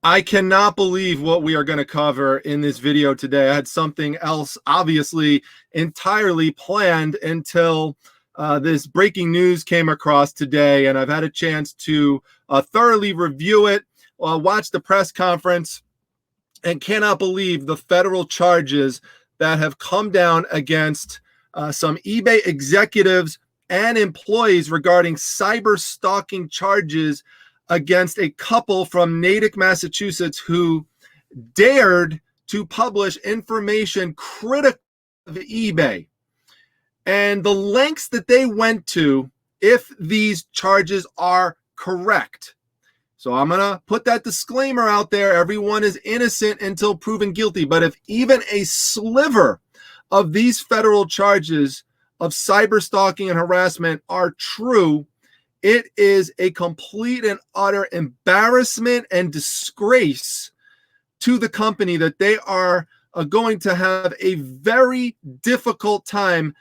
I cannot believe what we are going to cover in this video today. I had something else obviously entirely planned until this breaking news came across today, and I've had a chance to thoroughly review it, watch the press conference, and cannot believe the federal charges that have come down against some eBay executives and employees regarding cyber stalking charges against a couple from Natick, Massachusetts, who dared to publish information critical of eBay, and the lengths that they went to if these charges are correct. So I'm going to put that disclaimer out there. Everyone is innocent until proven guilty. But if even a sliver of these federal charges of cyber stalking and harassment are true, it is a complete and utter embarrassment and disgrace to the company that they are going to have a very difficult time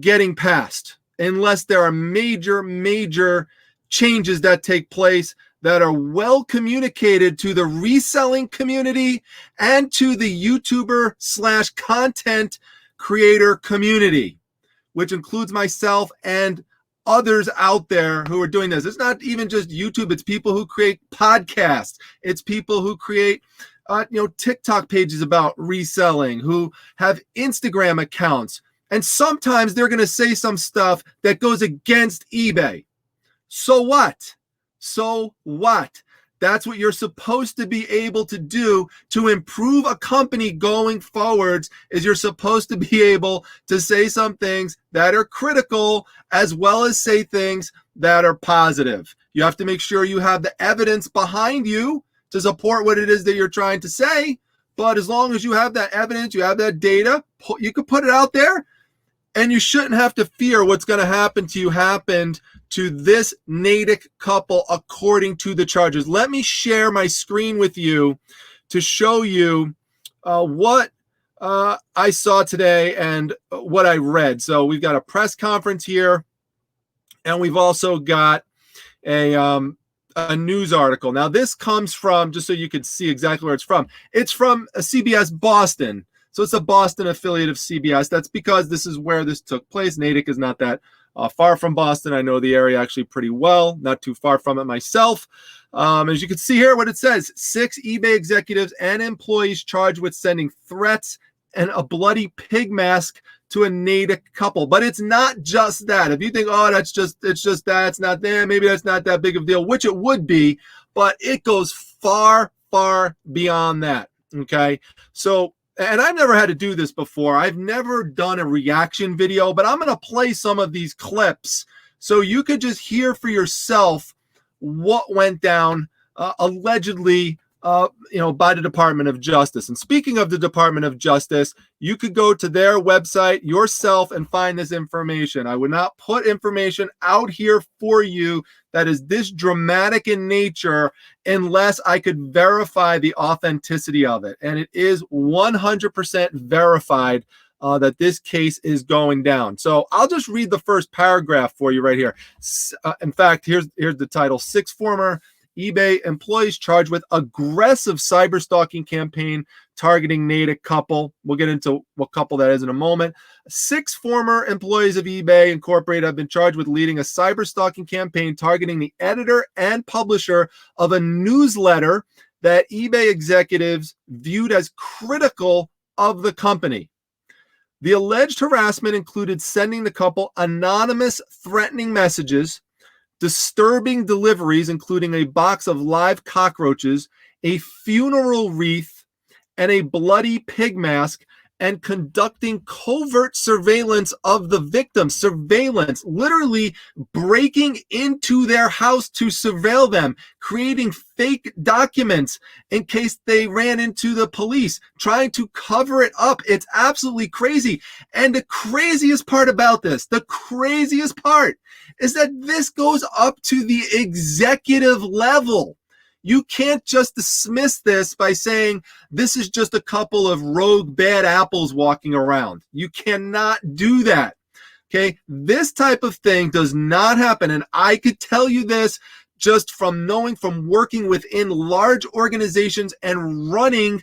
getting past unless there are major changes that take place that are well communicated to the reselling community and to the YouTuber / content creator community, which includes myself and others out there who are doing this. It's not even just YouTube. It's people who create podcasts. It's people who create TikTok pages about reselling, who have Instagram accounts. And sometimes they're going to say some stuff that goes against eBay. So what? So what? That's what you're supposed to be able to do to improve a company going forwards, is you're supposed to be able to say some things that are critical as well as say things that are positive. You have to make sure you have the evidence behind you to support what it is that you're trying to say. But as long as you have that evidence, you have that data, you can put it out there, and you shouldn't have to fear what's going to happen to you happened to this Natick couple according to the charges. Let me share my screen with you to show you what I saw today and what I read. So we've got a press conference here, and we've also got a news article. Now this comes from, just so you can see exactly where it's from CBS Boston. So it's a Boston affiliate of CBS. That's because this is where this took place. Natick is not that far from Boston. I know the area actually pretty well, not too far from it myself. As you can see here, what it says: 6 eBay executives and employees charged with sending threats and a bloody pig mask to a Natick couple. But it's not just that. If you think, oh, it's just that, it's not there, maybe that's not that big of a deal, which it would be, but it goes far beyond that. Okay, so, and I've never had to do this before. I've never done a reaction video, but I'm going to play some of these clips so you could just hear for yourself what went down allegedly by the Department of Justice. And speaking of the Department of Justice, you could go to their website yourself and find this information. I would not put information out here for you that is this dramatic in nature unless I could verify the authenticity of it. And it is 100% verified that this case is going down. So I'll just read the first paragraph for you right here. In fact, here's the title: 6 former eBay employees charged with aggressive cyber stalking campaign targeting Natick couple. We'll get into what couple that is in a moment. 6 former employees of eBay Incorporated have been charged with leading a cyber stalking campaign targeting the editor and publisher of a newsletter that eBay executives viewed as critical of the company. The alleged harassment included sending the couple anonymous threatening messages, disturbing deliveries, including a box of live cockroaches, a funeral wreath, and a bloody pig mask, and conducting covert surveillance of the victim. Surveillance, literally breaking into their house to surveil them, creating fake documents in case they ran into the police, trying to cover it up. It's absolutely crazy. And the craziest part about this, the craziest part, is that this goes up to the executive level. You can't just dismiss this by saying this is just a couple of rogue bad apples walking around. You cannot do that. Okay, this type of thing does not happen. And I could tell you this just from knowing, from working within large organizations and running,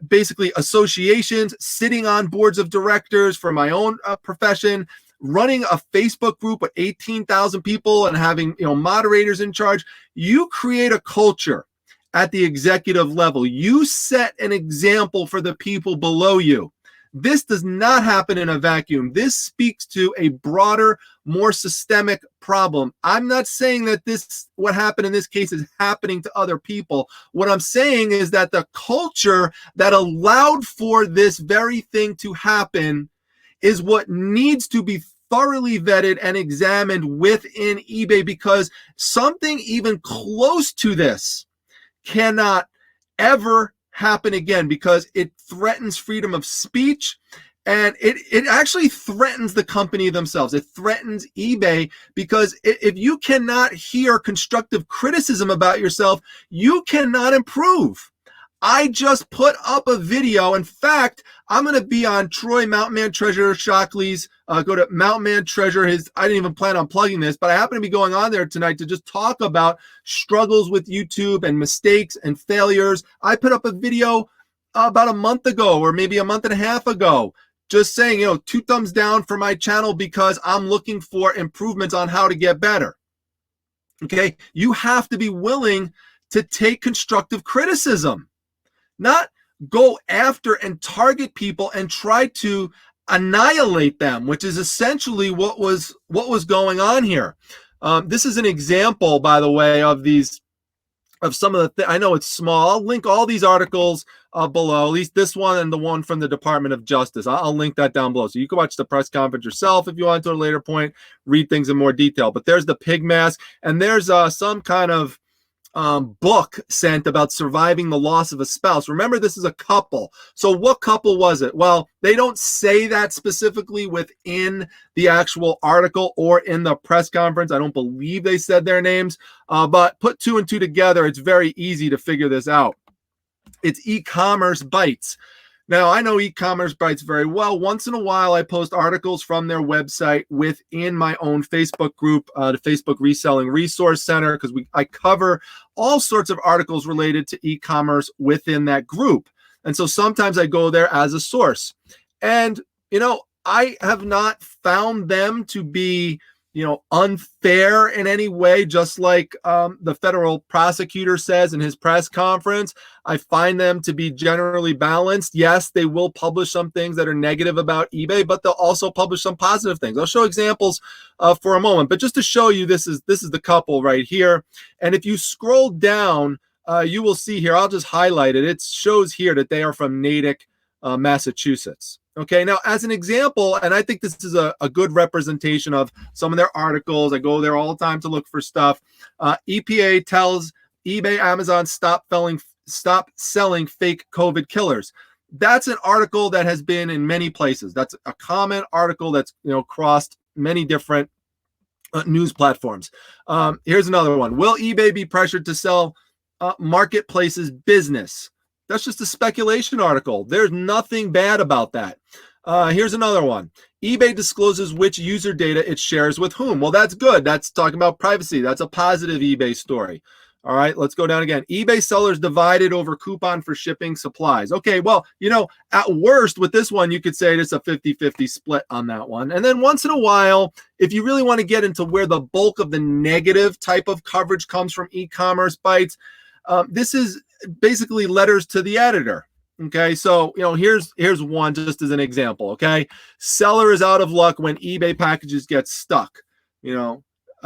basically associations, sitting on boards of directors for my own profession, running a Facebook group with 18,000 people and having, moderators in charge. You create a culture at the executive level. You set an example for the people below you. This does not happen in a vacuum. This speaks to a broader, more systemic problem. I'm not saying that what happened in this case is happening to other people. What I'm saying is that the culture that allowed for this very thing to happen is what needs to be thoroughly vetted and examined within eBay, because something even close to this cannot ever happen again, because it threatens freedom of speech, and it actually threatens the company themselves. It threatens eBay, because if you cannot hear constructive criticism about yourself, you cannot improve. I just put up a video. In fact, I'm going to be on Troy Mountain Man Treasure Shockley's, go to Mountain Man Treasure. I didn't even plan on plugging this, but I happen to be going on there tonight to just talk about struggles with YouTube and mistakes and failures. I put up a video about a month ago, or maybe a month and a half ago, just saying, 2 thumbs down for my channel because I'm looking for improvements on how to get better. Okay. You have to be willing to take constructive criticism, not go after and target people and try to annihilate them, which is essentially what was going on here. This is an example, by the way, of some of the I know it's small. I'll link all these articles below, at least this one and the one from the Department of Justice. I'll link that down below, so you can watch the press conference yourself if you want to at a later point, read things in more detail. But there's the pig mask, and there's some kind of book sent about surviving the loss of a spouse. Remember, this is a couple. So what couple was it? Well, they don't say that specifically within the actual article or in the press conference. I don't believe they said their names, but put 2 and 2 together, it's very easy to figure this out. It's e-commerce bites. Now, I know e-commerce bites very well. Once in a while, I post articles from their website within my own Facebook group, the Facebook Reselling Resource Center, because I cover all sorts of articles related to e-commerce within that group. And so sometimes I go there as a source. And, I have not found them to be, unfair in any way, just like the federal prosecutor says in his press conference. I find them to be generally balanced. Yes, they will publish some things that are negative about eBay, but they'll also publish some positive things. I'll show examples for a moment, but just to show you, this is the couple right here. And if you scroll down, you will see here, I'll just highlight it. It shows here that they are from Natick, Massachusetts. Okay, now as an example, and I think this is a good representation of some of their articles. I go there all the time to look for stuff. EPA tells eBay, Amazon stop selling fake COVID killers. That's an article that has been in many places. That's a common article that's crossed many different news platforms. Here's another one. Will eBay be pressured to sell marketplaces business? That's just a speculation article. There's nothing bad about that. Here's another one. eBay discloses which user data it shares with whom. Well, that's good. That's talking about privacy. That's a positive eBay story. All right, let's go down again. eBay sellers divided over coupon for shipping supplies. Okay, well, at worst with this one, you could say it's a 50-50 split on that one. And then once in a while, if you really want to get into where the bulk of the negative type of coverage comes from e-commerce bites, this is basically letters to the editor. Okay, so here's one just as an example. Okay, seller is out of luck when eBay packages get stuck.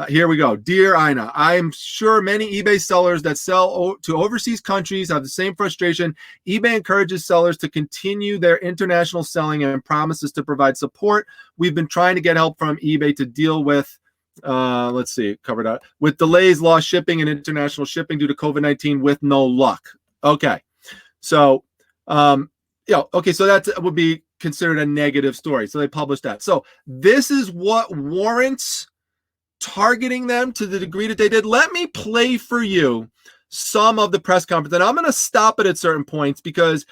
Here we go. Dear Ina, I am sure many eBay sellers that sell to overseas countries have the same frustration. eBay encourages sellers to continue their international selling and promises to provide support. We've been trying to get help from eBay to deal with let's see, covered out with delays, lost shipping, and international shipping due to COVID-19 with no luck. Okay, so okay, so that would be considered a negative story. So they published that. So this is what warrants targeting them to the degree that they did. Let me play for you some of the press conference, and I'm going to stop it at certain points because,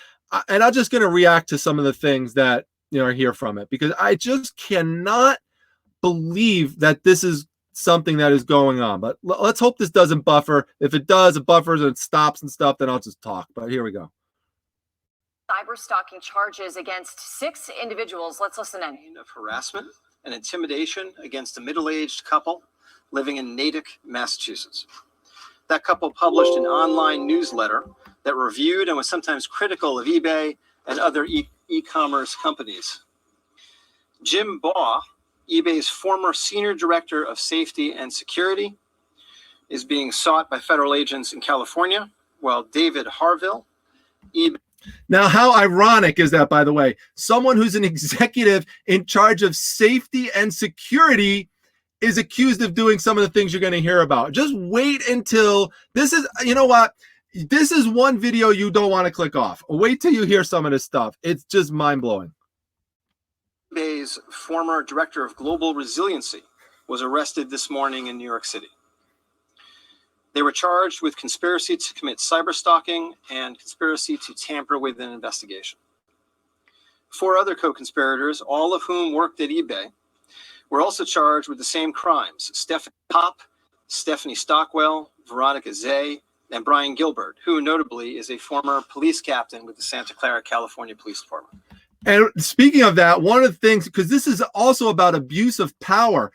and I'm just going to react to some of the things that are here from it, because I just cannot believe that this is something that is going on. But let's hope this doesn't buffer. If it does, it buffers and it stops and stuff, then I'll just talk. But here we go. Cyberstalking charges against 6 individuals. Let's listen in. Of harassment and intimidation against a middle-aged couple living in Natick, Massachusetts. That couple published an online newsletter that reviewed and was sometimes critical of eBay and other e-commerce companies. Jim Baugh, eBay's former senior director of safety and security, is being sought by federal agents in California, while David Harville, eBay. Now, how ironic is that, by the way? Someone who's an executive in charge of safety and security is accused of doing some of the things you're going to hear about. Just wait until this is, you know what? This is one video you don't want to click off. Wait till you hear some of this stuff. It's just mind-blowing. eBay's former director of global resiliency was arrested this morning in New York City. They were charged with conspiracy to commit cyberstalking and conspiracy to tamper with an investigation. 4 other co-conspirators, all of whom worked at eBay, were also charged with the same crimes: Stephanie Pop, Stephanie Stockwell, Veronica Zay, and Brian Gilbert, who notably is a former police captain with the Santa Clara, California Police Department. And speaking of that, one of the things, because this is also about abuse of power,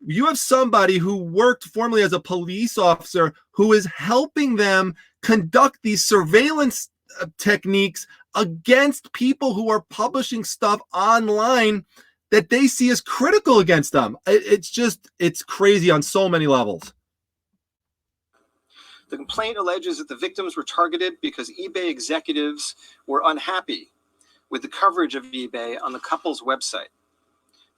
you have somebody who worked formerly as a police officer who is helping them conduct these surveillance techniques against people who are publishing stuff online that they see as critical against them. It's crazy on so many levels. The complaint alleges that the victims were targeted because eBay executives were unhappy with the coverage of eBay on the couple's website.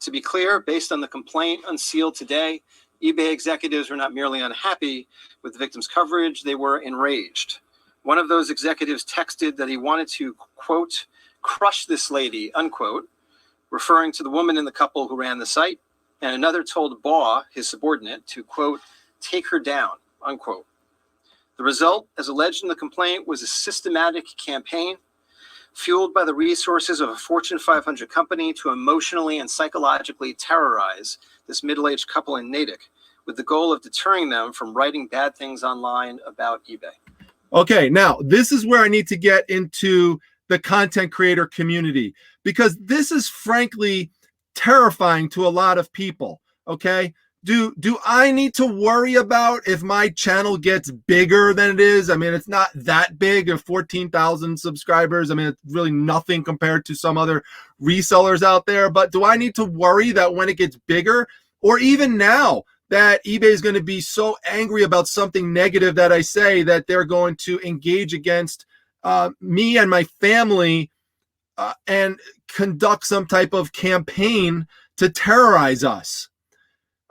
To be clear, based on the complaint unsealed today, eBay executives were not merely unhappy with the victim's coverage, they were enraged. One of those executives texted that he wanted to, quote, crush this lady, unquote, referring to the woman in the couple who ran the site, and another told Baugh, his subordinate, to, quote, take her down, unquote. The result, as alleged in the complaint, was a systematic campaign fueled by the resources of a Fortune 500 company to emotionally and psychologically terrorize this middle-aged couple in Natick, with the goal of deterring them from writing bad things online about eBay. Okay, now this is where I need to get into the content creator community, because this is frankly terrifying to a lot of people. Okay, do I need to worry about if my channel gets bigger than it is? I mean, it's not that big of 14,000 subscribers. I mean, it's really nothing compared to some other resellers out there. But do I need to worry that when it gets bigger, or even now that eBay is going to be so angry about something negative that I say that they're going to engage against me and my family and conduct some type of campaign to terrorize us?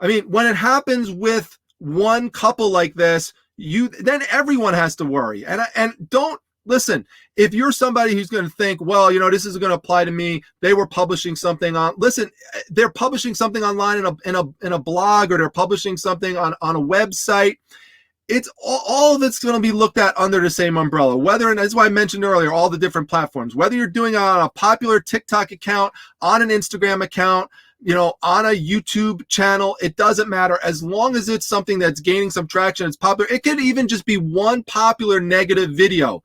I mean, when it happens with one couple like this, then everyone has to worry. And don't listen. If you're somebody who's going to think, well, you know, this is going to apply to me. They were publishing something on. Listen, they're publishing something online in a blog, or they're publishing something on a website. It's all of it's going to be looked at under the same umbrella. Whether, and that's why I mentioned earlier, all the different platforms. Whether you're doing it on a popular TikTok account, on an Instagram account, you know, on a YouTube channel, it doesn't matter. As long as it's something that's gaining some traction, it's popular. It could even just be one popular negative video.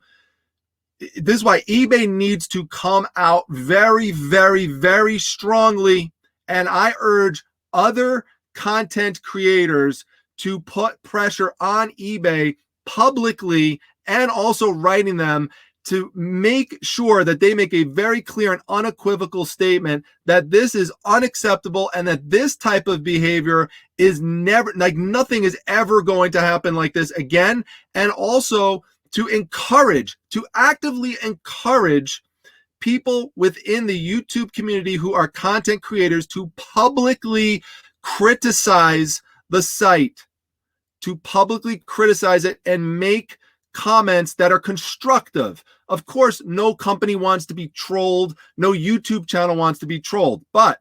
This is why eBay needs to come out very, very, very strongly. And I urge other content creators to put pressure on eBay publicly, and also writing them to make sure that they make a very clear and unequivocal statement that this is unacceptable and that this type of behavior is never, like, nothing is ever going to happen like this again. And also to actively encourage people within the YouTube community who are content creators to publicly criticize the site, to publicly criticize it and make comments that are constructive. Of course, no company wants to be trolled. No YouTube channel wants to be trolled. But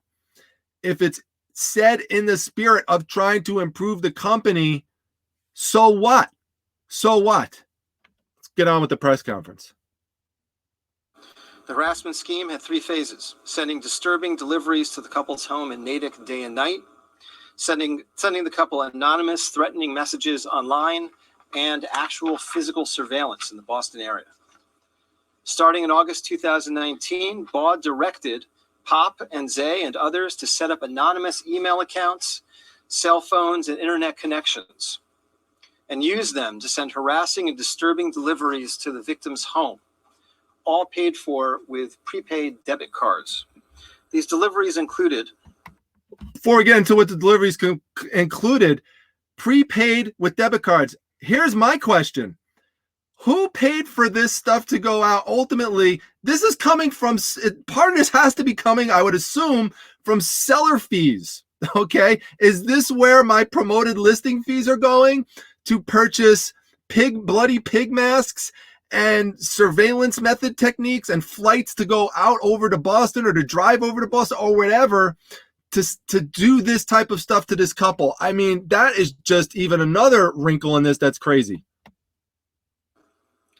if it's said in the spirit of trying to improve the company, so what? So what? Let's get on with the press conference. The harassment scheme had 3 phases: sending disturbing deliveries to the couple's home in Natick day and night, sending the couple anonymous threatening messages online and actual physical surveillance in the Boston area. Starting in August 2019, Baugh directed Pop and Zay and others to set up anonymous email accounts, cell phones, and internet connections, and use them to send harassing and disturbing deliveries to the victim's home, all paid for with prepaid debit cards. These deliveries included... Before we get into what the deliveries included, prepaid with debit cards. Here's my question. Who paid for this stuff to go out? Ultimately, this is coming from, part of this has to be coming, I would assume, from seller fees. Okay. Is this where my promoted listing fees are going to purchase bloody pig masks and surveillance method techniques and flights to go out over to Boston or to drive over to Boston or whatever to do this type of stuff to this couple? I mean, that is just even another wrinkle in this that's crazy.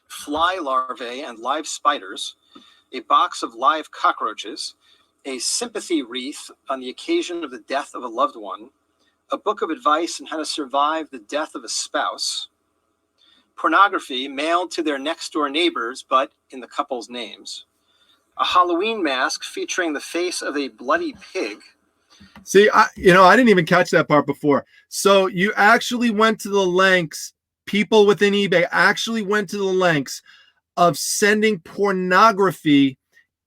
Fly larvae and live spiders, a box of live cockroaches, a sympathy wreath on the occasion of the death of a loved one, a book of advice on how to survive the death of a spouse, pornography mailed to their next door neighbors, but in the couple's names, a Halloween mask featuring the face of a bloody pig. See, I didn't even catch that part before. So you actually went to the lengths, people within eBay actually went to the lengths of sending pornography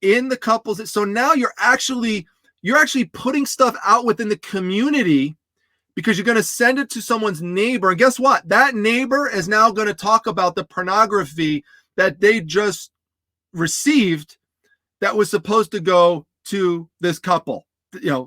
in the couples. So now you're actually putting stuff out within the community because you're going to send it to someone's neighbor. And guess what? That neighbor is now going to talk about the pornography that they just received that was supposed to go to this couple,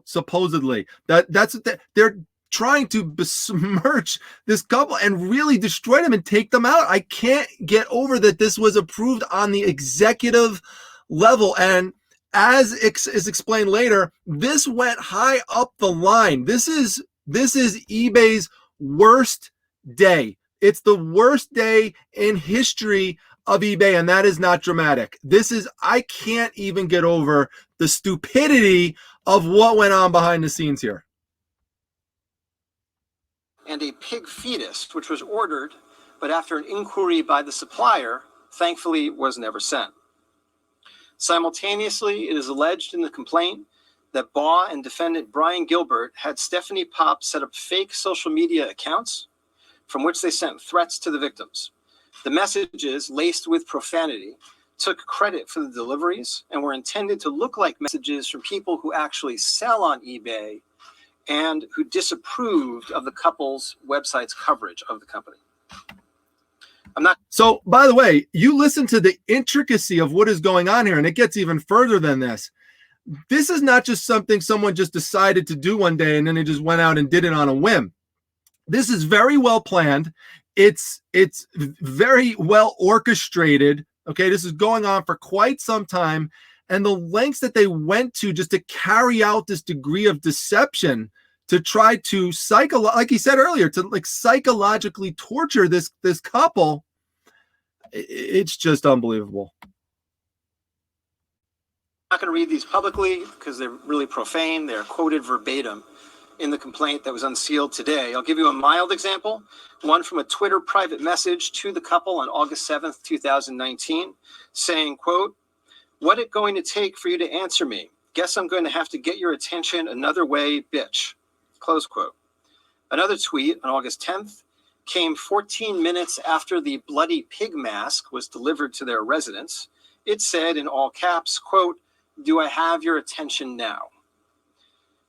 supposedly. That's what they're trying to besmirch this couple and really destroy them and take them out. I can't get over that this was approved on the executive level. And as is explained later, this went high up the line. This is eBay's worst day. It's the worst day in history of eBay, and that is not dramatic. I can't even get over the stupidity of what went on behind the scenes here. And a pig fetus, which was ordered, but after an inquiry by the supplier, thankfully was never sent. Simultaneously, it is alleged in the complaint that Baugh and defendant Brian Gilbert had Stephanie Pop set up fake social media accounts from which they sent threats to the victims. The messages, laced with profanity, took credit for the deliveries and were intended to look like messages from people who actually sell on eBay and who disapproved of the couple's website's coverage of the company. So, by the way, you listen to the intricacy of what is going on here, and it gets even further than this. This is not just something someone just decided to do one day and then they just went out and did it on a whim. This is very well planned. It's very well orchestrated. Okay, this is going on for quite some time. And the lengths that they went to just to carry out this degree of deception to try to like he said earlier, to like psychologically torture this couple, it's just unbelievable. I'm not going to read these publicly because they're really profane. They're quoted verbatim in the complaint that was unsealed today. I'll give you a mild example, one from a Twitter private message to the couple on August 7th, 2019, saying, quote, "What it going to take for you to answer me? Guess I'm going to have to get your attention another way, bitch." Close quote. Another tweet on August 10th came 14 minutes after the bloody pig mask was delivered to their residence. It said in all caps, quote, "Do I have your attention now?"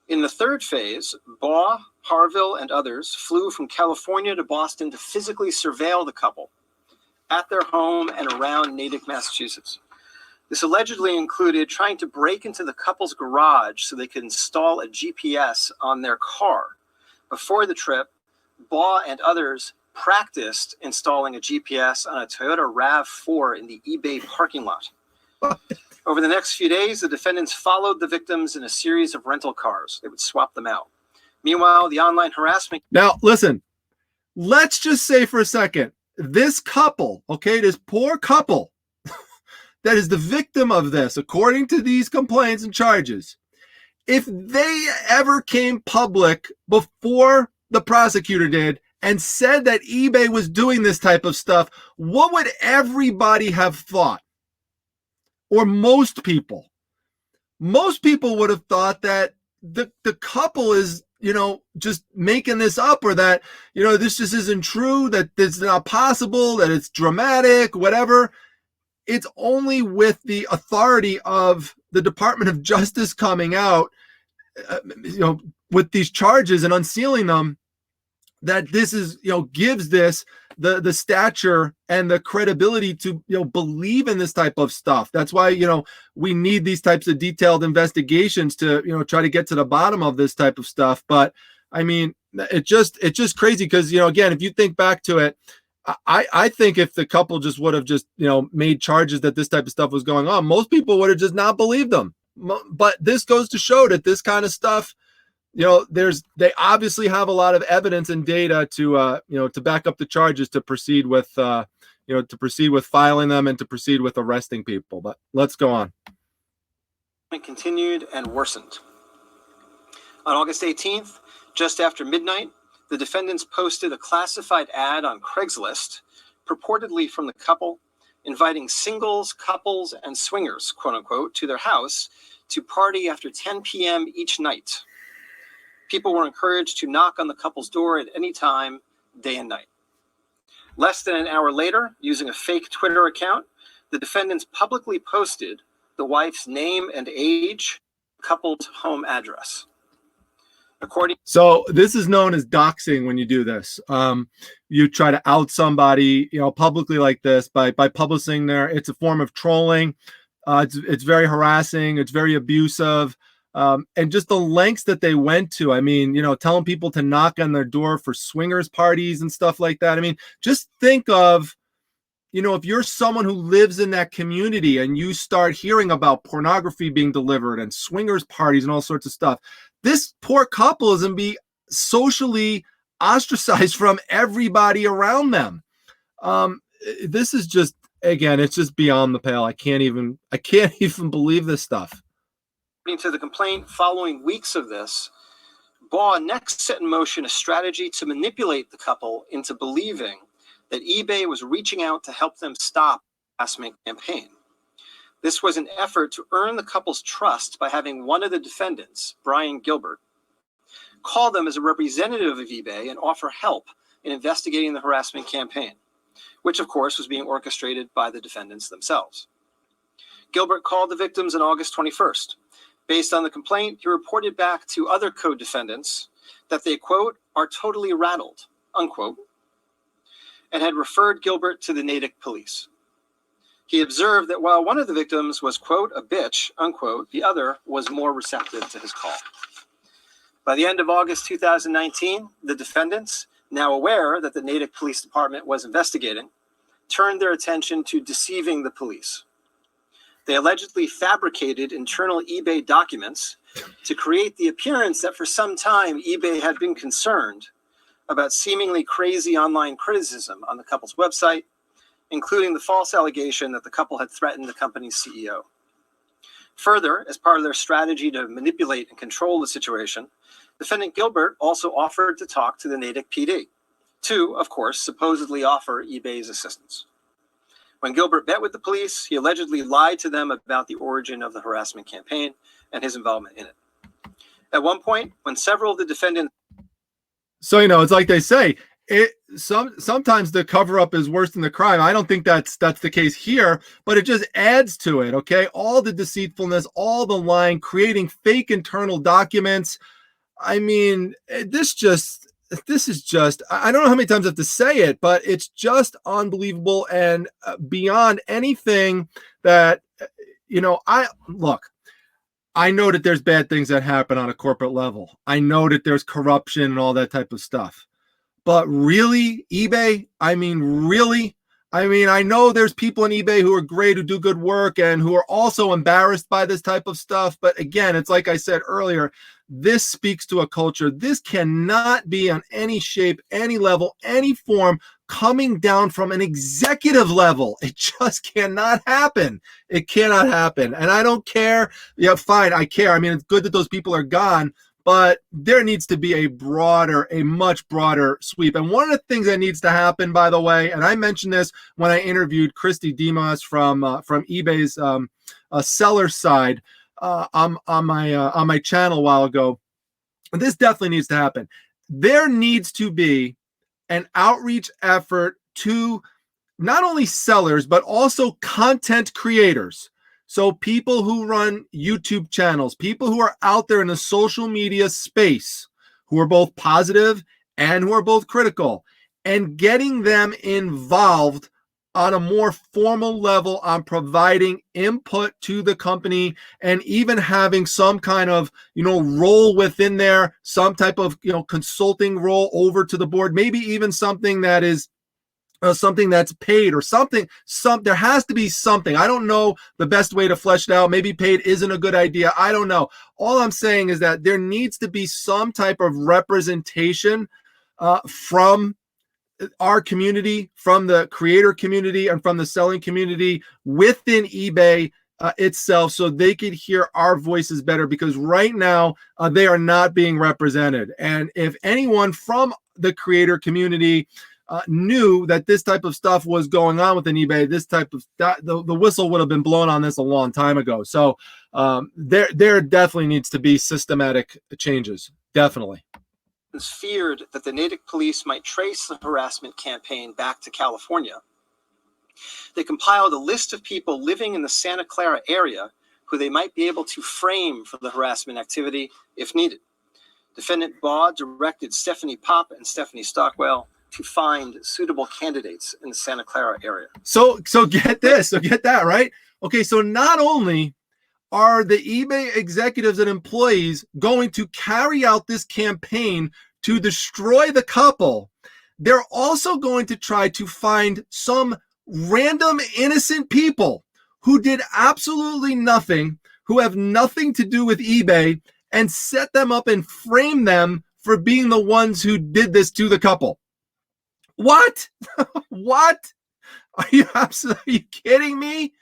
In the third phase, Baugh, Harville, and others flew from California to Boston to physically surveil the couple at their home and around Natick, Massachusetts. This allegedly included trying to break into the couple's garage so they could install a GPS on their car. Before the trip, Baugh and others practiced installing a GPS on a Toyota RAV4 in the eBay parking lot. Over the next few days, the defendants followed the victims in a series of rental cars. They would swap them out. Meanwhile, the online harassment... Now, listen, let's just say for a second, this couple, okay, this poor couple that is the victim of this, according to these complaints and charges, if they ever came public before the prosecutor did and said that eBay was doing this type of stuff, what would everybody have thought? Or most people? Most people would have thought that the couple is, just making this up, or that, this just isn't true, that it's not possible, that it's dramatic, whatever. It's only with the authority of the Department of Justice coming out, with these charges and unsealing them, that this is, gives this the stature and the credibility to, believe in this type of stuff. That's why, we need these types of detailed investigations to, try to get to the bottom of this type of stuff. But I mean, it's just crazy because, again, if you think back to it, I think if the couple just would have just, made charges that this type of stuff was going on, most people would have just not believed them. But this goes to show that this kind of stuff, they obviously have a lot of evidence and data to, to back up the charges, to proceed with, filing them and to proceed with arresting people. But let's go on. It continued and worsened. On August 18th, just after midnight, the defendants posted a classified ad on Craigslist, purportedly from the couple, inviting singles, couples, and swingers, quote unquote, to their house to party after 10 p.m. each night. People were encouraged to knock on the couple's door at any time, day and night. Less than an hour later, using a fake Twitter account, the defendants publicly posted the wife's name and age, couple's home address. So this is known as doxing when you do this. You try to out somebody, publicly like this by publishing it's a form of trolling. It's very harassing. It's very abusive. And just the lengths that they went to, I mean, telling people to knock on their door for swingers parties and stuff like that. I mean, just think of, if you're someone who lives in that community and you start hearing about pornography being delivered and swingers parties and all sorts of stuff, this poor couple is going to be socially ostracized from everybody around them. This is just, again, it's just beyond the pale. I can't even believe this stuff. According to the complaint, following weeks of this, Baugh next set in motion a strategy to manipulate the couple into believing that eBay was reaching out to help them stop the harassment campaign. This was an effort to earn the couple's trust by having one of the defendants, Brian Gilbert, call them as a representative of eBay and offer help in investigating the harassment campaign, which of course was being orchestrated by the defendants themselves. Gilbert called the victims on August 21st. Based on the complaint, he reported back to other co-defendants that they, quote, are totally rattled, unquote, and had referred Gilbert to the Natick police. He observed that while one of the victims was, quote, a bitch, unquote, the other was more receptive to his call. By the end of August 2019, the defendants, now aware that the Natick Police Department was investigating, turned their attention to deceiving the police. They allegedly fabricated internal eBay documents to create the appearance that for some time eBay had been concerned about seemingly crazy online criticism on the couple's website, including the false allegation that the couple had threatened the company's CEO. Further, as part of their strategy to manipulate and control the situation, defendant Gilbert also offered to talk to the Natick PD to, of course, supposedly offer eBay's assistance. When Gilbert met with the police, he allegedly lied to them about the origin of the harassment campaign and his involvement in it. At one point, when several of the defendants... So, it's like they say, sometimes the cover-up is worse than the crime. I don't think that's the case here, but it just adds to it, okay? All the deceitfulness, all the lying, creating fake internal documents. I mean, this is just, I don't know how many times I have to say it, but it's just unbelievable and beyond anything that, I know that there's bad things that happen on a corporate level. I know that there's corruption and all that type of stuff. But really, eBay? I mean, really? I mean, I know there's people in eBay who are great, who do good work, and who are also embarrassed by this type of stuff. But again, it's like I said earlier, This speaks to a culture. This cannot be on any shape, any level, any form coming down from an executive level. It just cannot happen. It cannot happen. And I don't care. Yeah, fine, I care. I mean, it's good that those people are gone, but there needs to be a much broader sweep. And one of the things that needs to happen, by the way, and I mentioned this when I interviewed Christy Dimas from eBay's seller side on my channel a while ago. This definitely needs to happen. There needs to be an outreach effort to not only sellers, but also content creators. So people who run YouTube channels, people who are out there in the social media space, who are both positive and who are both critical, and getting them involved on a more formal level on providing input to the company, and even having some kind of, role within there, some type of, consulting role over to the board, maybe even something that is something that's paid or something. There has to be something. I don't know the best way to flesh it out. Maybe paid isn't a good idea. I don't know. All I'm saying is that there needs to be some type of representation from our community, from the creator community, and from the selling community within eBay itself, so they could hear our voices better, because right now they are not being represented. And if anyone from the creator community knew that this type of stuff was going on within eBay, the whistle would have been blown on this a long time ago. So there definitely needs to be systematic changes. Definitely. Feared that the Natick police might trace the harassment campaign back to California. They compiled a list of people living in the Santa Clara area who they might be able to frame for the harassment activity if needed. Defendant Baugh directed Stephanie Pop and Stephanie Stockwell to find suitable candidates in the Santa Clara area. So get this, get that, right? Okay, so not only are the eBay executives and employees going to carry out this campaign to destroy the couple, they're also going to try to find some random innocent people who did absolutely nothing, who have nothing to do with eBay, and set them up and frame them for being the ones who did this to the couple. What? What? Are you kidding me?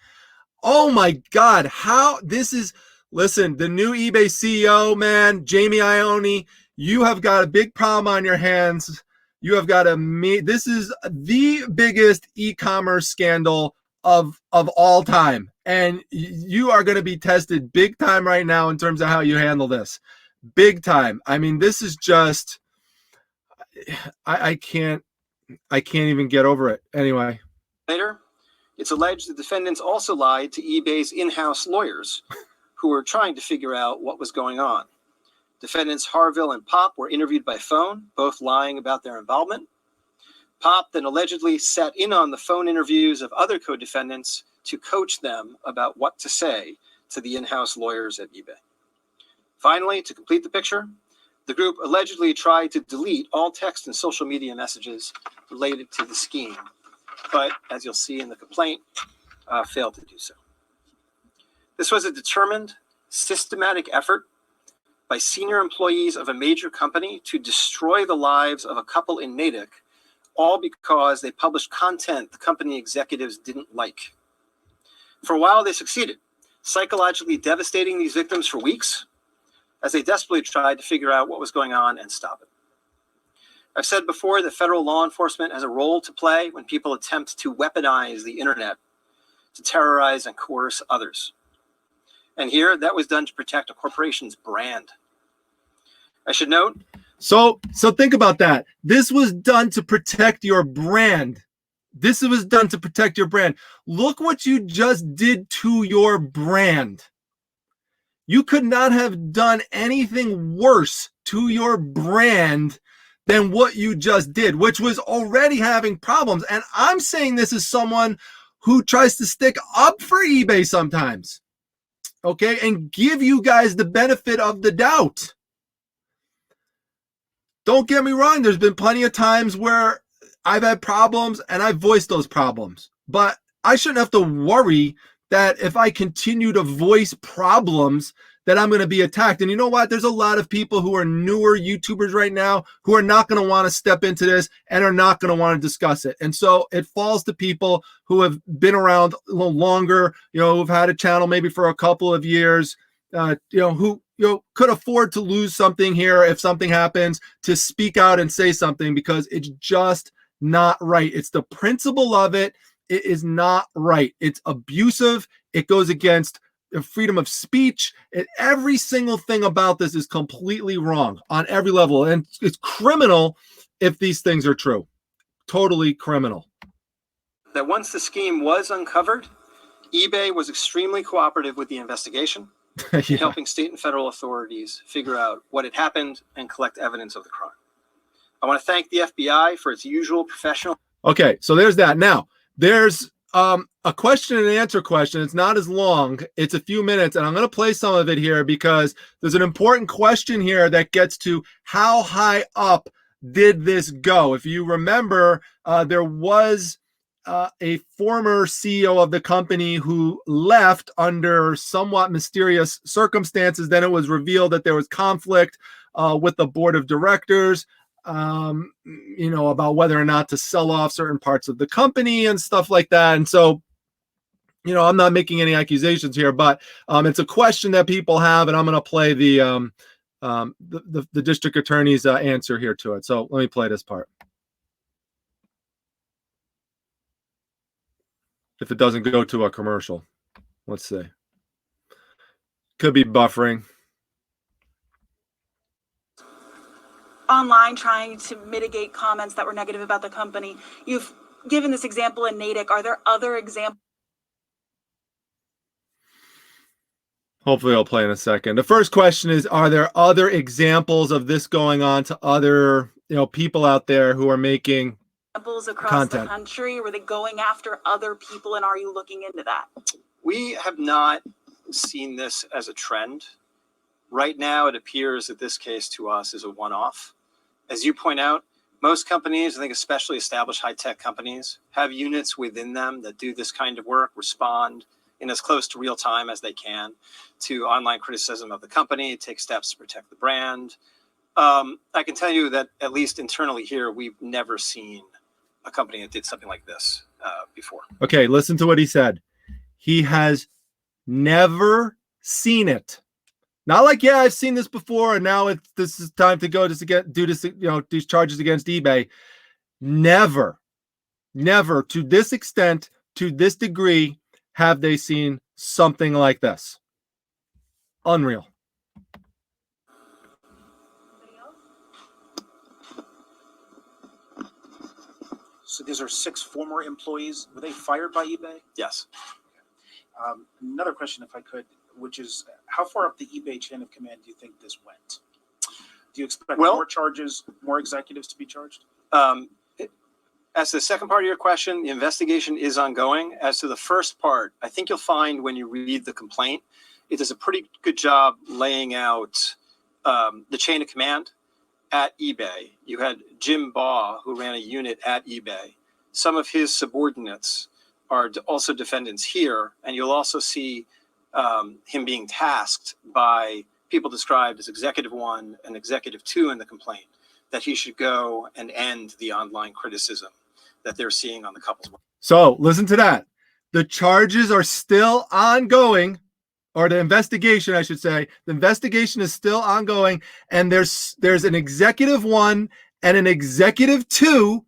Oh my God, how this is, listen, the new eBay CEO, man, Jamie Ione, you have got a big problem on your hands. You have got this is the biggest e-commerce scandal of all time. And you are going to be tested big time right now in terms of how you handle this. Big time. I mean, this is just, I can't even get over it. Anyway. Later, it's alleged the defendants also lied to eBay's in-house lawyers who were trying to figure out what was going on. Defendants Harville and Pop were interviewed by phone, both lying about their involvement. Pop then allegedly sat in on the phone interviews of other co-defendants to coach them about what to say to the in-house lawyers at eBay. Finally, to complete the picture, the group allegedly tried to delete all text and social media messages related to the scheme, but as you'll see in the complaint, failed to do so. This was a determined, systematic effort by senior employees of a major company to destroy the lives of a couple in Natick, all because they published content the company executives didn't like. For a while, they succeeded, psychologically devastating these victims for weeks as they desperately tried to figure out what was going on and stop it. I've said before that federal law enforcement has a role to play when people attempt to weaponize the internet to terrorize and coerce others. And here, that was done to protect a corporation's brand. I should note. So think about that. This was done to protect your brand. This was done to protect your brand. Look what you just did to your brand. You could not have done anything worse to your brand than what you just did, which was already having problems. And I'm saying this as someone who tries to stick up for eBay sometimes, okay, and give you guys the benefit of the doubt. Don't get me wrong, there's been plenty of times where I've had problems and I've voiced those problems, but I shouldn't have to worry that if I continue to voice problems that I'm going to be attacked. And you know what? There's a lot of people who are newer YouTubers right now who are not going to want to step into this and are not going to want to discuss it. And so it falls to people who have been around a little longer, who've had a channel maybe for a couple of years, who could afford to lose something here if something happens, to speak out and say something, because it's just not right. It's the principle of it. It is not right. It's abusive. It goes against freedom of speech. And every single thing about this is completely wrong on every level. And it's criminal if these things are true. Totally criminal. That once the scheme was uncovered, eBay was extremely cooperative with the investigation, Yeah. helping state and federal authorities figure out what had happened and collect evidence of the crime. I want to thank the FBI for its usual professional. Okay, so there's that. Now, there's a question and answer question. It's not as long. It's a few minutes, and I'm going to play some of it here because there's an important question here that gets to how high up did this go. If you remember, there was a former CEO of the company who left under somewhat mysterious circumstances. Then it was revealed that there was conflict with the board of directors, about whether or not to sell off certain parts of the company and stuff like that. And so, I'm not making any accusations here, but it's a question that people have, and I'm going to play the district attorney's answer here to it. So let me play this part. If it doesn't go to a commercial, let's see. Could be buffering. Online trying to mitigate comments that were negative about the company. You've given this example in Natick. Are there other examples? Hopefully I'll play in a second. The first question is, are there other examples of this going on to other, people out there who are making Examples across content? the country? Were they going after other people, and are you looking into that? We have not seen this as a trend. Right now, it appears that this case to us is a one-off. As you point out, most companies, I think especially established high-tech companies, have units within them that do this kind of work, respond in as close to real time as they can to online criticism of the company, take steps to protect the brand. I can tell you that at least internally here, we've never seen a company that did something like this before. Okay, listen to what he said. He has never seen it. Not like, yeah, I've seen this before, and now this is time to go do this, these charges against eBay. Never to this extent, to this degree, have they seen something like this. Unreal. So these are 6 former employees. Were they fired by eBay? Yes. Another question, if I could, which is, how far up the eBay chain of command do you think this went? Do you expect more charges, more executives to be charged? As to the second part of your question, the investigation is ongoing. As to the first part, I think you'll find when you read the complaint, it does a pretty good job laying out the chain of command at eBay. You had Jim Baugh, who ran a unit at eBay. Some of his subordinates are also defendants here, and you'll also see him being tasked by people described as Executive 1 and Executive 2 in the complaint, that he should go and end the online criticism that they're seeing on the couple's website. So listen to that. The charges are still ongoing, or the investigation, I should say. The investigation is still ongoing, and there's an Executive 1 and an Executive 2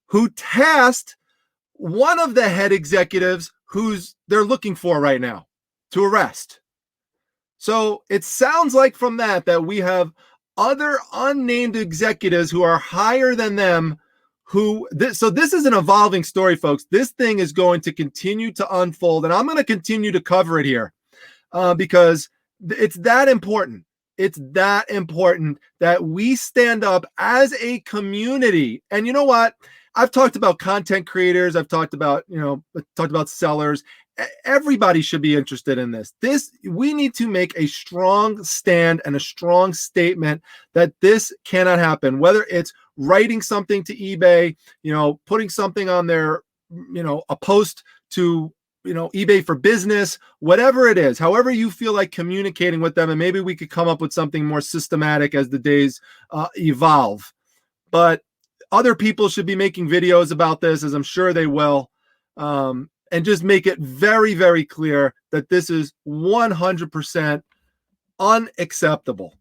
who tasked one of the head executives who's they're looking for right now to arrest. So it sounds like from that we have other unnamed executives who are higher than them so this is an evolving story, folks. This thing is going to continue to unfold, and I'm going to continue to cover it here because it's that important. It's that important that we stand up as a community. And you know what? I've talked about content creators. I've talked about, sellers. Everybody should be interested in this. We need to make a strong stand and a strong statement that this cannot happen, whether it's writing something to eBay, putting something on their, a post to eBay for Business, whatever it is, however you feel like communicating with them, and maybe we could come up with something more systematic as the days evolve. But other people should be making videos about this, as I'm sure they will, and just make it very, very clear that this is 100% unacceptable.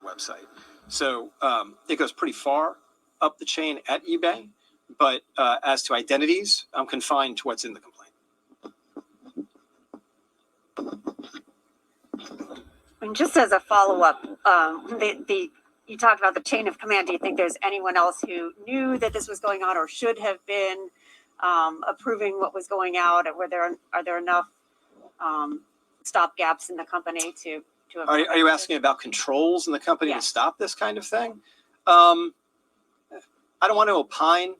Website. So it goes pretty far up the chain at eBay, but as to identities, I'm confined to what's in the complaint. And just as a follow-up, you talked about the chain of command. Do you think there's anyone else who knew that this was going on or should have been approving what was going out? Are there enough stop gaps in the company to Are you asking about controls in the company to stop this kind of thing? I don't want to opine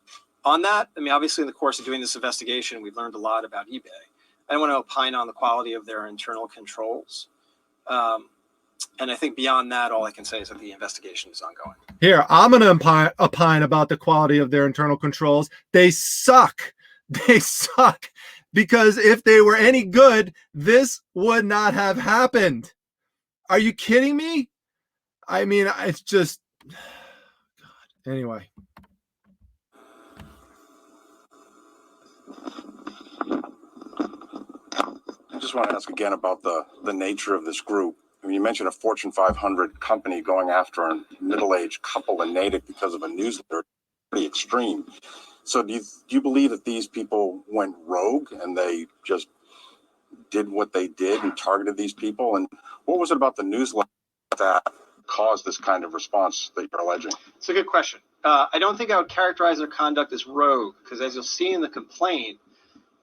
on that. I mean, obviously, in the course of doing this investigation, we've learned a lot about eBay. I don't want to opine on the quality of their internal controls. And I think beyond that, all I can say is that the investigation is ongoing. Here, I'm going to opine about the quality of their internal controls. They suck. They suck. Because if they were any good, this would not have happened. Are you kidding me? I mean, it's just, God. Anyway. I just want to ask again about the nature of this group. I mean, you mentioned a Fortune 500 company going after a middle-aged couple in Natick because of a newsletter. Pretty extreme. So do you believe that these people went rogue and they just did what they did and targeted these people? And what was it about the newsletter that caused this kind of response that you're alleging? It's a good question. I don't think I would characterize their conduct as rogue, because as you'll see in the complaint,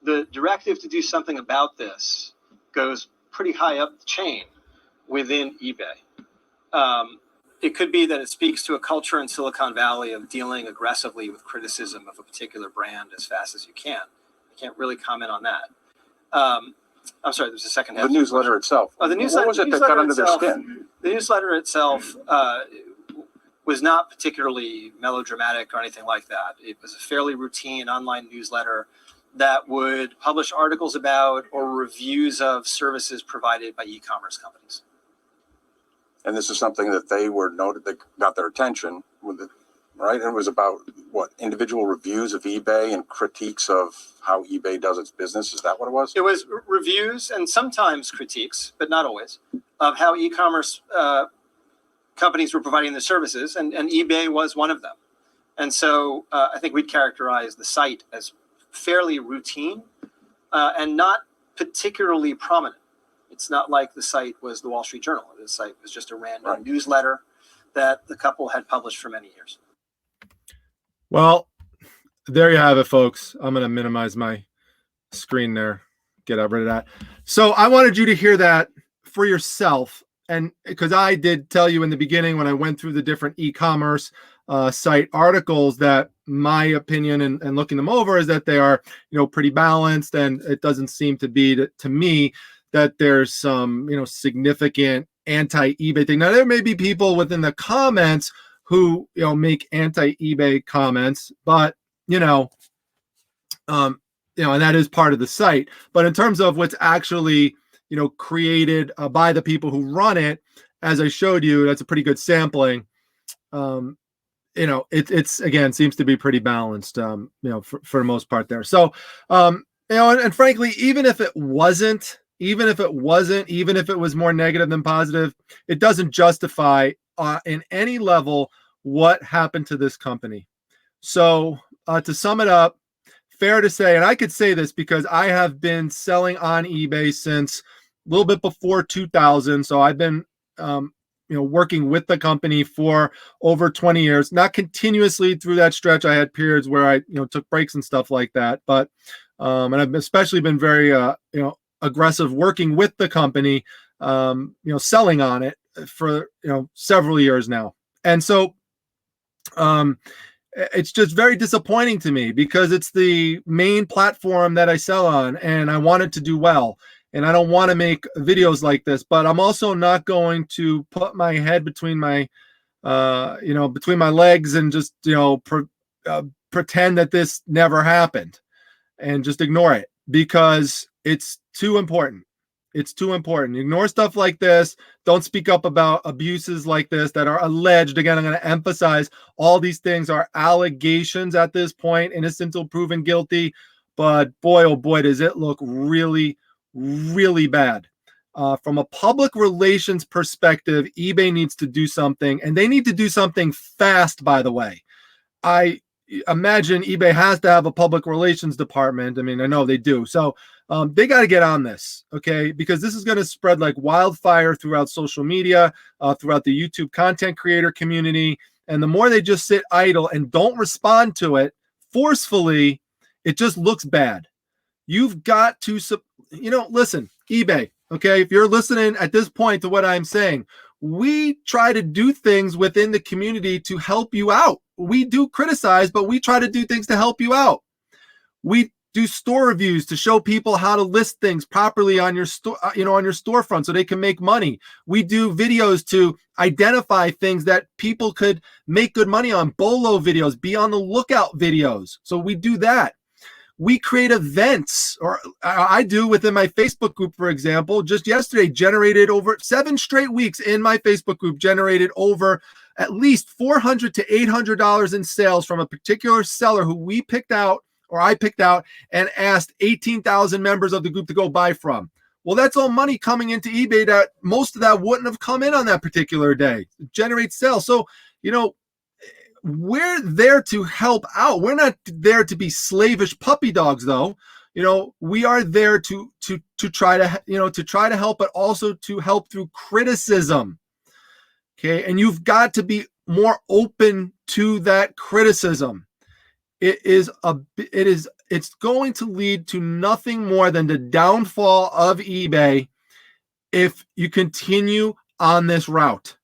the directive to do something about this goes pretty high up the chain within eBay. It could be that it speaks to a culture in Silicon Valley of dealing aggressively with criticism of a particular brand as fast as you can. I can't really comment on that. I'm sorry, there's a second half. The newsletter itself. Oh, the newsletter. What was it that got under their skin? The newsletter itself was not particularly melodramatic or anything like that. It was a fairly routine online newsletter that would publish articles about or reviews of services provided by e-commerce companies. And this is something that they were noted, that got their attention with it, right? And it was about what, individual reviews of eBay and critiques of how eBay does its business. Is that what it was? It was reviews and sometimes critiques, but not always, of how e-commerce companies were providing their services, and eBay was one of them. And so I think we'd characterize the site as fairly routine and not particularly prominent. It's not like the site was the Wall Street Journal. The site was just a random newsletter that the couple had published for many years. Well, there you have it, folks. I'm going to minimize my screen there, get rid of that. So I wanted you to hear that for yourself. And because I did tell you in the beginning when I went through the different e-commerce site articles that my opinion and looking them over is that they are, pretty balanced, and it doesn't seem to be to me that there's some, significant anti-eBay thing. Now, there may be people within the comments who, make anti-eBay comments, but, and that is part of the site. But in terms of what's actually, created by the people who run it, as I showed you, that's a pretty good sampling. It's again, seems to be pretty balanced, for the most part there. So, and frankly, even if it was more negative than positive, it doesn't justify in any level what happened to this company. So to sum it up, fair to say, and I could say this because I have been selling on eBay since a little bit before 2000. So I've been, working with the company for over 20 years, not continuously through that stretch. I had periods where I, took breaks and stuff like that. But, and I've especially been very, aggressive working with the company, selling on it for, several years now. And so, it's just very disappointing to me because it's the main platform that I sell on, and I want it to do well. And I don't want to make videos like this, but I'm also not going to put my head between my, between my legs and just, pretend that this never happened and just ignore it. because it's too important. It's too important. Ignore stuff like this. Don't speak up about abuses like this that are alleged. Again, I'm going to emphasize all these things are allegations at this point, innocent until proven guilty. But boy, oh boy, does it look really, really bad. From a public relations perspective, eBay needs to do something, and they need to do something fast, by the way. I imagine eBay has to have a public relations department. I mean, I know they do. So they got to get on this, okay? Because this is going to spread like wildfire throughout social media, throughout the YouTube content creator community. And the more they just sit idle and don't respond to it forcefully, it just looks bad. You've got to, listen, eBay, okay? If you're listening at this point to what I'm saying, we try to do things within the community to help you out. We do criticize, but we try to do things to help you out. We do store reviews to show people how to list things properly on your store, on your storefront so they can make money. We do videos to identify things that people could make good money on, BOLO videos, be on the lookout videos. So we do that. We create events, or I do within my Facebook group, for example. Just yesterday, generated over 7 straight weeks in my Facebook group, generated over at least $400 to $800 in sales from a particular seller who we picked out, or I picked out, and asked 18,000 members of the group to go buy from. Well, that's all money coming into eBay that most of that wouldn't have come in on that particular day. Generate sales. So, we're there to help out. We're not there to be slavish puppy dogs, though. We are there to try to help, but also to help through criticism. Okay, and you've got to be more open to that criticism. It's going to lead to nothing more than the downfall of eBay if you continue on this route.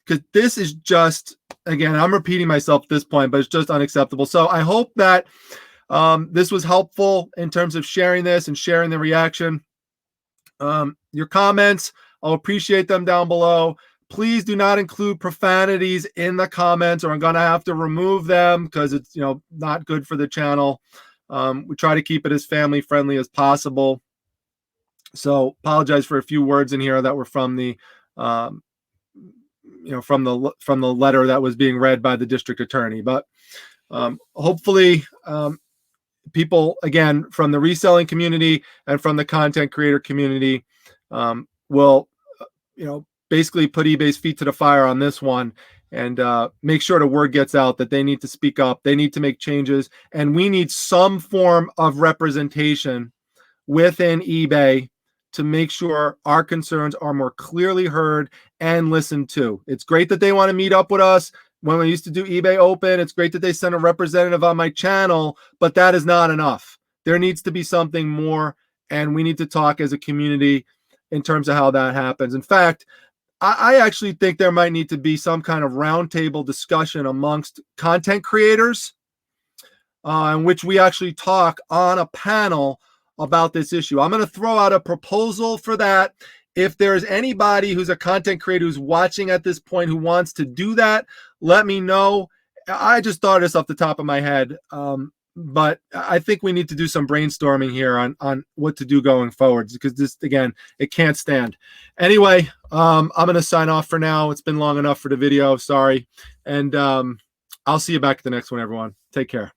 Because this is just, again, I'm repeating myself at this point, but it's just unacceptable. So I hope that this was helpful in terms of sharing this and sharing the reaction. Your comments, I'll appreciate them down below. Please do not include profanities in the comments, or I'm going to have to remove them because it's not good for the channel. We try to keep it as family friendly as possible. So apologize for a few words in here that were from the from the letter that was being read by the district attorney. But hopefully people, again, from the reselling community and from the content creator community will basically put eBay's feet to the fire on this one, and make sure the word gets out that they need to speak up, they need to make changes, and we need some form of representation within eBay to make sure our concerns are more clearly heard and listened to. It's great that they want to meet up with us. When we used to do eBay Open, it's great that they send a representative on my channel, but that is not enough. There needs to be something more, and we need to talk as a community in terms of how that happens. In fact, I actually think there might need to be some kind of roundtable discussion amongst content creators in which we actually talk on a panel about this issue. I'm going to throw out a proposal for that. If there's anybody who's a content creator who's watching at this point who wants to do that, let me know. I just thought of this off the top of my head, but I think we need to do some brainstorming here on what to do going forward, because this, again, it can't stand. Anyway, I'm going to sign off for now. It's been long enough for the video. Sorry. And I'll see you back at the next one, everyone. Take care.